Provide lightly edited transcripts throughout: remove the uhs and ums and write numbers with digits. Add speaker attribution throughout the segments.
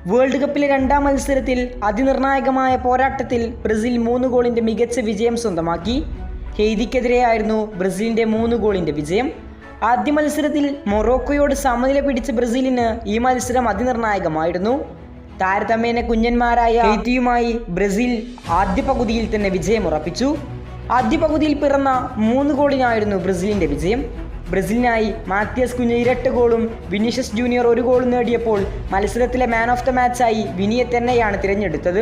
Speaker 1: World കപ്പിലെ രണ്ടാം മത്സരത്തിൽ അതിനിർണായകമായ പോരാട്ടത്തിൽ ബ്രസീൽ 3 ഗോളിൻ്റെ മികച്ച വിജയം സ്വന്തമാക്കി. ഹെയ്തിക്കെതിരെയായിരുന്നു ബ്രസീലിൻ്റെ 3 ഗോളിൻ്റെ വിജയം. ആദ്യ മത്സരത്തിൽ മൊറോക്കോയോട് സമനില പിടിച്ച ബ്രസീലിന് ഈ മത്സരം അതിനിർണായകമായിരുന്നു. താരതമ്യേന കുഞ്ഞന്മാരായ ഹെയ്തിയുമായി ബ്രസീൽ ആദ്യ പകുതിയിൽ തന്നെ വിജയമുറപ്പിച്ചു. ആദ്യ പകുതിയിൽ പിറന്ന 3 ഗോളിനായിരുന്നു ബ്രസീലിൻ്റെ വിജയം. ബ്രസീലിനായി മാത്യസ് കുഞ്ഞ് ഇരട്ട ഗോളും വിനീഷ്യസ് ജൂനിയർ 1 ഗോളും നേടിയപ്പോൾ മത്സരത്തിലെ മാൻ ഓഫ് ദ മാച്ചായി വിനിയെ തന്നെയാണ് തിരഞ്ഞെടുത്തത്.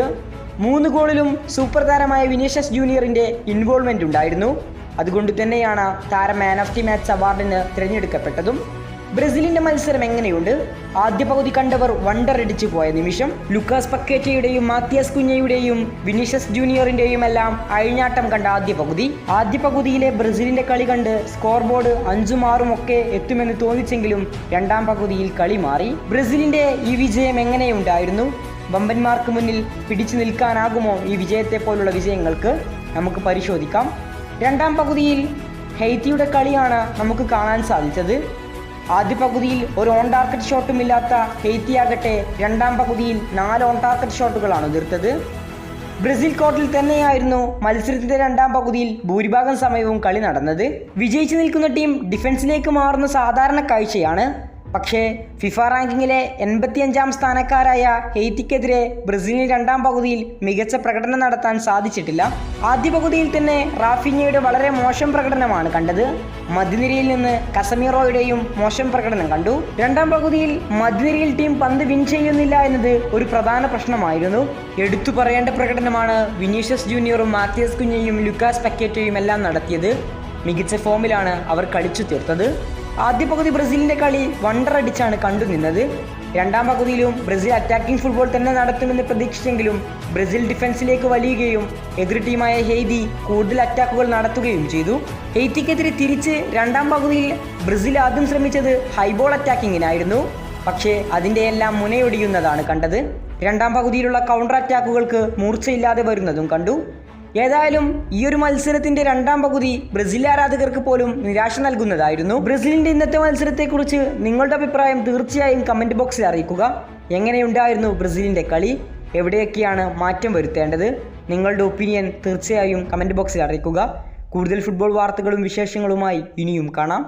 Speaker 1: 3 ഗോളിലും സൂപ്പർ താരമായ വിനീഷ്യസ് ജൂനിയറിൻ്റെ ഇൻവോൾവ്മെൻ്റ് ഉണ്ടായിരുന്നു. അതുകൊണ്ട് തന്നെയാണ് താരം മാൻ ഓഫ് ദി മാച്ച് അവാർഡിന് തിരഞ്ഞെടുക്കപ്പെട്ടതും. ബ്രസീലിൻ്റെ മത്സരം എങ്ങനെയുണ്ട്? ആദ്യ പകുതി കണ്ടവർ വണ്ടറടിച്ചു പോയ നിമിഷം. ലുക്കാസ് പക്കേറ്റയുടെയും മാത്യസ് കുഞ്ഞയുടെയും വിനീഷ്യസ് ജൂനിയറിൻ്റെയും എല്ലാം അഴിഞ്ഞാട്ടം കണ്ട ആദ്യ പകുതിയിലെ ബ്രസീലിൻ്റെ കളി കണ്ട് സ്കോർ ബോർഡ് 5ഉം 6ഉം ഒക്കെ എത്തുമെന്ന് തോന്നിച്ചെങ്കിലും രണ്ടാം പകുതിയിൽ കളി മാറി. ബ്രസീലിൻ്റെ ഈ വിജയം എങ്ങനെയുണ്ടായിരുന്നു? വമ്പന്മാർക്ക് മുന്നിൽ പിടിച്ചു നിൽക്കാനാകുമോ ഈ വിജയത്തെ പോലുള്ള വിജയങ്ങൾക്ക്? നമുക്ക് പരിശോധിക്കാം. രണ്ടാം പകുതിയിൽ ഹെയ്തിയുടെ കളിയാണ് നമുക്ക് കാണാൻ സാധിച്ചത്. ആദ്യ പകുതിയിൽ ഒരു ഓൺ ടാർഗറ്റ് ഷോട്ടും ഇല്ലാത്ത ഹെയ്തിയാകട്ടെ രണ്ടാം പകുതിയിൽ 4 ഓൺ ടാർഗറ്റ് ഷോട്ടുകളാണ് ഉതിർത്തത്. ബ്രസീൽ കോർട്ടിൽ തന്നെയായിരുന്നു മത്സരത്തിന്റെ രണ്ടാം പകുതിയിൽ ഭൂരിഭാഗം സമയവും കളി നടന്നത്. വിജയിച്ചു നിൽക്കുന്ന ടീം ഡിഫൻസിലേക്ക് മാറുന്ന സാധാരണ കാഴ്ചയാണ്. പക്ഷേ ഫിഫ റാങ്കിങ്ങിലെ 85ാം സ്ഥാനക്കാരായ ഹെയ്തിക്കെതിരെ ബ്രസീലിന് രണ്ടാം പകുതിയിൽ മികച്ച പ്രകടനം നടത്താൻ സാധിച്ചിട്ടില്ല. ആദ്യ പകുതിയിൽ തന്നെ റാഫിഞ്ഞയുടെ വളരെ മോശം പ്രകടനമാണ് കണ്ടത്. മധ്യനിരയിൽ നിന്ന് കസമീറോയുടെയും മോശം പ്രകടനം കണ്ടു. രണ്ടാം പകുതിയിൽ മധ്യനിരയിൽ ടീം പന്ത് വിൻ ചെയ്യുന്നില്ല എന്നത് ഒരു പ്രധാന പ്രശ്നമായിരുന്നു. എടുത്തു പറയേണ്ട പ്രകടനമാണ് വിനീഷ്യസ് ജൂനിയറും മാത്യസ് കുഞ്ഞയും ലുക്കാസ് പക്കേറ്റയും എല്ലാം നടത്തിയത്. മികച്ച ഫോമിലാണ് അവർ കളിച്ചു തീർത്തത്. ആദ്യ പകുതി ബ്രസീലിൻ്റെ കളി വണ്ടറടിച്ചാണ് കണ്ടുനിന്നത്. രണ്ടാം പകുതിയിലും ബ്രസീൽ അറ്റാക്കിംഗ് ഫുട്ബോൾ തന്നെ നടത്തുമെന്ന് പ്രതീക്ഷിച്ചെങ്കിലും ബ്രസീൽ ഡിഫൻസിലേക്ക് വലിയുകയും എതിർ ടീമായ ഹെയ്തി കൂടുതൽ അറ്റാക്കുകൾ നടത്തുകയും ചെയ്തു. ഹെയ്തിക്കെതിരെ തിരിച്ച് രണ്ടാം പകുതിയിൽ ബ്രസീൽ ആദ്യം ശ്രമിച്ചത് ഹൈബോൾ അറ്റാക്കിങ്ങിനായിരുന്നു. പക്ഷേ അതിൻ്റെ എല്ലാം മുനയൊടിയുന്നതാണ് കണ്ടത്. രണ്ടാം പകുതിയിലുള്ള കൗണ്ടർ അറ്റാക്കുകൾക്ക് മൂർച്ചയില്ലാതെ വരുന്നതും കണ്ടു. ഏതായാലും ഈ ഒരു മത്സരത്തിന്റെ രണ്ടാം പകുതി ബ്രസീൽ ആരാധകർക്ക് പോലും നിരാശ നൽകുന്നതായിരുന്നു. ബ്രസീലിന്റെ ഇന്നത്തെ മത്സരത്തെക്കുറിച്ച് നിങ്ങളുടെ അഭിപ്രായം തീർച്ചയായും കമന്റ് ബോക്സിൽ അറിയിക്കുക. എങ്ങനെയുണ്ടായിരുന്നു ബ്രസീലിന്റെ കളി? എവിടെയൊക്കെയാണ് മാറ്റം വരുത്തേണ്ടത്? നിങ്ങളുടെ ഒപ്പീനിയൻ തീർച്ചയായും കമന്റ് ബോക്സിൽ അറിയിക്കുക. കൂടുതൽ ഫുട്ബോൾ വാർത്തകളും വിശേഷങ്ങളുമായി ഇനിയും കാണാം.